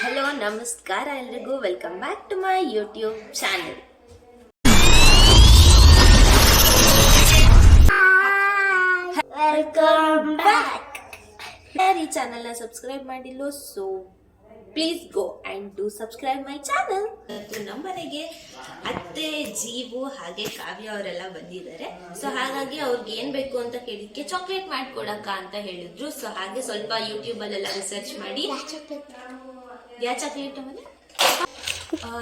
Hello ನಮಸ್ಕಾರ ಎಲ್ರಿಗೂ welcome back to my YouTube channel. Welcome back. ಯಾರು ಈ ಚಾನಲ್ನ ಸಬ್ಸ್ಕ್ರೈಬ್ ಮಾಡಿಲ್ಲೋ so please go and do subscribe my channel. ನಮ್ಮ ಮನೆಗೆ ಅತ್ತೆ, ಜೀವು ಹಾಗೆ ಕಾವ್ಯ ಅವರೆಲ್ಲ ಬಂದಿದ್ದಾರೆ. ಸೊ ಹಾಗಾಗಿ ಅವ್ರಿಗೆ ಏನ್ ಬೇಕು ಅಂತ ಕೇಳಿದ್ಕೆ ಚಾಕ್ಲೇಟ್ ಮಾಡ್ಕೊಡಕ್ಕ ಅಂತ ಹೇಳಿದ್ರು. ಸೊ ಹಾಗೆ ಸ್ವಲ್ಪ ಯೂಟ್ಯೂಬಲ್ಲೆಲ್ಲ ರಿಸರ್ಚ್ ಮಾಡಿ ಯಾವ ಚಾಕ್ಲೇಟ್ ಆಮೇಲೆ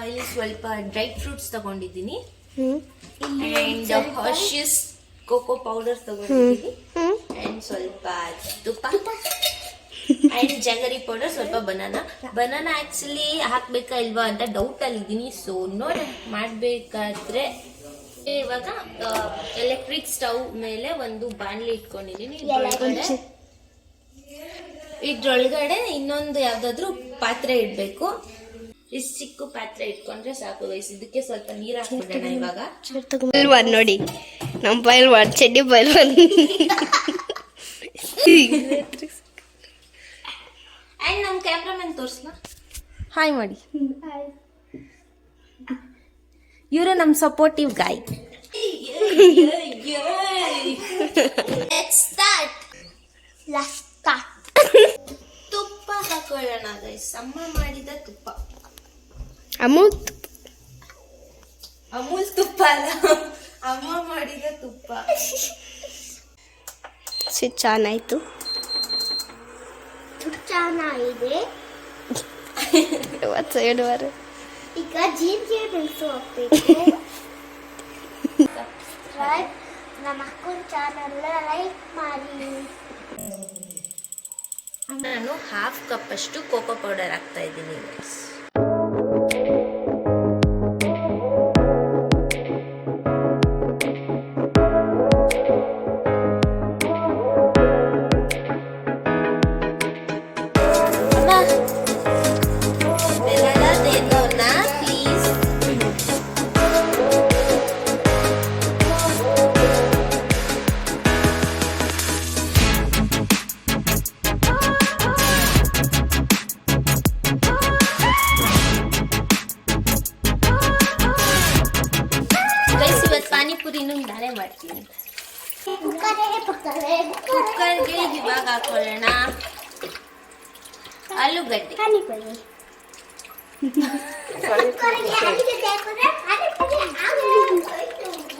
ಇಲ್ಲಿ ಸ್ವಲ್ಪ ಡ್ರೈ ಫ್ರೂಟ್ಸ್ ತಗೊಂಡಿದ್ದೀನಿ ಅಂಡ್ ಹರ್ಷೀಸ್ ಕೋಕೋ ಪೌಡರ್ ತಗೊಂಡಿದ್ದೀನಿ ಅಂಡ್ ಸ್ವಲ್ಪ ತುಪ್ಪ ಅಂಡ್ ಜಗರಿ ಪೌಡರ್, ಸ್ವಲ್ಪ ಬನಾನಾ ಆಕ್ಚುಲಿ ಹಾಕ್ಬೇಕಾ ಇಲ್ವಾ ಅಂತ ಡೌಟ್ ಅಲ್ಲಿ ಇದ್ದೀನಿ. ಸೊ ನೋಡಿ ಮಾಡ್ಬೇಕಾದ್ರೆ ಇವಾಗ ಎಲೆಕ್ಟ್ರಿಕ್ ಸ್ಟವ್ ಮೇಲೆ ಒಂದು ಬಾಣಲಿ ಇಟ್ಕೊಂಡಿದ್ದೀನಿ. ಇದ್ರೊಳಗಡೆ ಇನ್ನೊಂದು ಯಾವ್ದಾದ್ರು ಪಾತ್ರೆ ಇಡ್ಬೇಕು. ಇಷ್ಟು ಚಿಕ್ಕ ಪಾತ್ರೆ ಇಟ್ಕೊಂಡ್ರೆ ಸಾಕು ವಯಸ್ಸು. ಇದಕ್ಕೆ ಸ್ವಲ್ಪ ನೀರ್ ಹಾಕ್ಬಿಡೋಣ ಇವಾಗ. ನೋಡಿ ನಮ್ಮ ಬೈಲ್ವಾನ್ ಚಡ್ಡಿ ಬೈಲ್ವಾನ್ ಅಂಡ್ ನಮ್ ಕ್ಯಾಮ್ರಾಮನ್ ತೋರ್ಸ್ಲಾ, ಹಾಯ್ ಮಾಡಿ. ಇವ್ರೆ ನಮ್ ಸಪೋರ್ಟಿವ್ ಗಾಯ್. ತುಪ್ಪ ಹಾಕೊಳ್ಳೋಣ ಗೈಸ್. ಅಮ್ಮ ಮಾಡಿದ ತುಪ್ಪ, ಅಮೂಲ್ ತುಪ್ಪ ಅಲ್ಲ, ಅಮ್ಮ ಮಾಡಿದ ತುಪ್ಪ. ಸ್ವಿಚ್ ಆನ್ ಆಯ್ತು. ಚೆನ್ನಾಗಿದೆ. ಈಗ ಜೀರಿಗೆ ಮೆಣಸು ಹಾಕ್ಬೇಕು. ನಮ್ಮ ಅಕ್ಕನ ಚಾನಲ್ ಲೈಕ್ ಮಾಡಿ. ನಾನು ಹಾಫ್ ಕಪ್ ಅಷ್ಟು ಕೋಕೋ ಪೌಡರ್ ಹಾಕ್ತಾ ಇದ್ದೀನಿ. ಪಾನಿಪುರಿನೂ ನಾನೇ ಮಾಡ್ತೀನಿ. ಕುಕ್ಕರ್ಗೆ ಇವಾಗ ಹಾಕೊಳ್ಳೋಣ ಆಲೂಗಡ್ಡೆ.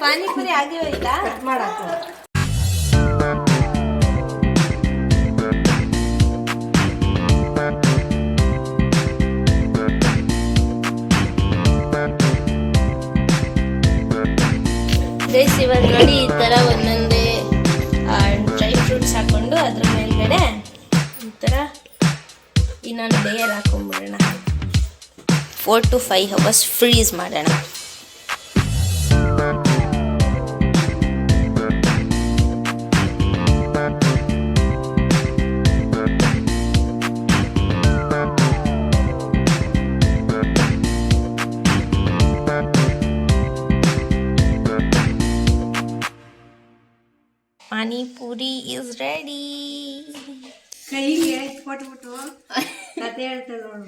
ಪಾನಿಪುರಿ ಆಗಿ ಹೋಯ್ತಾ ಮಾಡಾಕ. ಇವಾಗ ನೋಡಿ ಈ ತರ ಒಂದೊಂದೇ ಡ್ರೈ ಫ್ರೂಟ್ಸ್ ಹಾಕೊಂಡು ಅದ್ರ ಮೇಲ್ಗಡೆ ಈ ತರ ಇನ್ನೊಂದು ಲೇಯರ್ ಹಾಕೊಂಡ್ಬಿಡೋಣ. 4 to 5 hours ಫ್ರೀಸ್ ಮಾಡೋಣ. Panipuri is ready. ಕೈಗೆ ಕೊಟ್ಬಿಟ್ಟು ಕತೆ ಹೇಳ್ತಾರೆ ನೋಡು.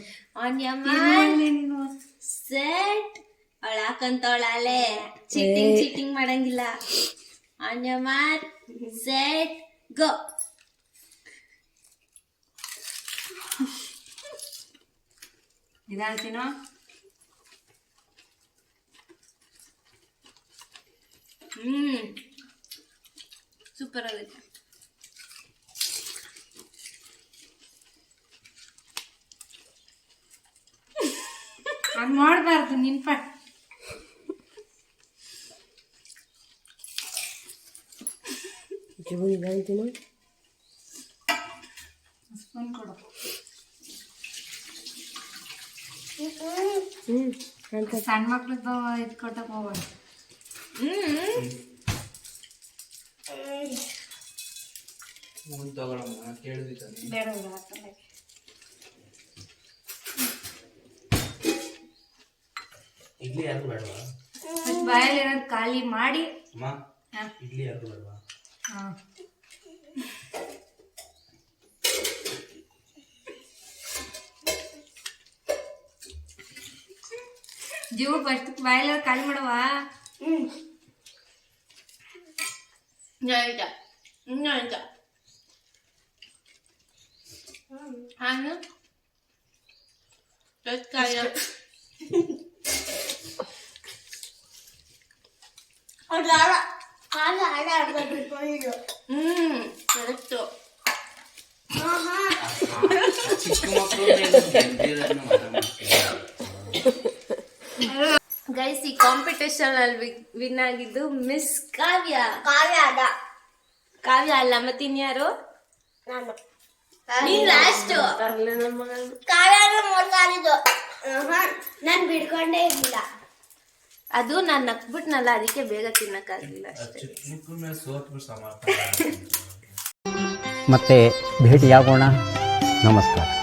ಸೆಟ್ ಅವಳ ಹಾಕಂತವಳಾಲೆ ಚೀಟಿಂಗ್ ಮಾಡಂಗಿಲ್ಲ. On your mark set go. ಇದಾಗ್ತೀನೋ ಸೂಪರ್ ಆಗುತ್ತೆ. ಹಂಗೆ ಮಾಡಬಾರ್ದು ನಿನ್ಪ. ಸ್ಪೂನ್ ಕೊಡು. ಸಣ್ಣ ಮಕ್ಳದ್ದು ಇದು ಕೊಟ್ಟಕ್ಕೆ ಹೋಗ್ಬಾರ್ದು. ಬೇಡ ಇಡ್ಲಿ ಯಾರು ಬೇಡವಾ? ಬಾಯಲ್ಲಿ ಏನಾದ್ರು ಖಾಲಿ ಮಾಡಿ ಇಡ್ಲಿ ಯಾರು ಬೇಡವಾ? ಜೀವ ಫಸ್ಟ್ ಬಾಯೆಲ್ಲ ಖಾಲಿ ಮಾಡವ. ಇನ್ನೊಂದ ಹಾನು ಕಾಯ ಕಾಲ ಆಡ ಬಿಟ್ಕೊಂಡಿದ್ದು. ಕರೆಕ್ಟು. ಚಿಕ್ಕ ಮಕ್ಕಳು ಗೈಸ್, ಈ ಕಾಂಪಿಟೇಷನ್ ಅಲ್ಲಿ ವಿನ್ ಆಗಿದ್ದು ಮಿಸ್ ಕಾವ್ಯ. ಕಾವ್ಯ ಆಡ ಕಾವ್ಯ ಅಲ್ಲ, ಮತ್ತಿನ್ಯಾರು? ನಾನು. ನೀನ್ ಲಾಸ್ಟ್. ಕಾವ್ಯ ಮೊದಲಾಗಿದ್ದು. ನಾನು ಬಿಡ್ಕೊಂಡೇ ಇರ್ಲಿಲ್ಲ. ಅದು ನಾನು ನಕ್ಬಿಟ್ನಲ್ಲ, ಅದಕ್ಕೆ ಬೇಗ ತಿನ್ನಕ್ಕಾಗ್ಲಿಲ್ಲ ಅಷ್ಟೇ. ಚಿಕ್ಕ ಮಕ್ಕಳ ಮೇಲೆ ಸೋತ್ಬಿಟ್ಟು ಸಮಾಧಾನ. ಮತ್ತೆ ಭೇಟಿಯಾಗೋಣ. ನಮಸ್ಕಾರ.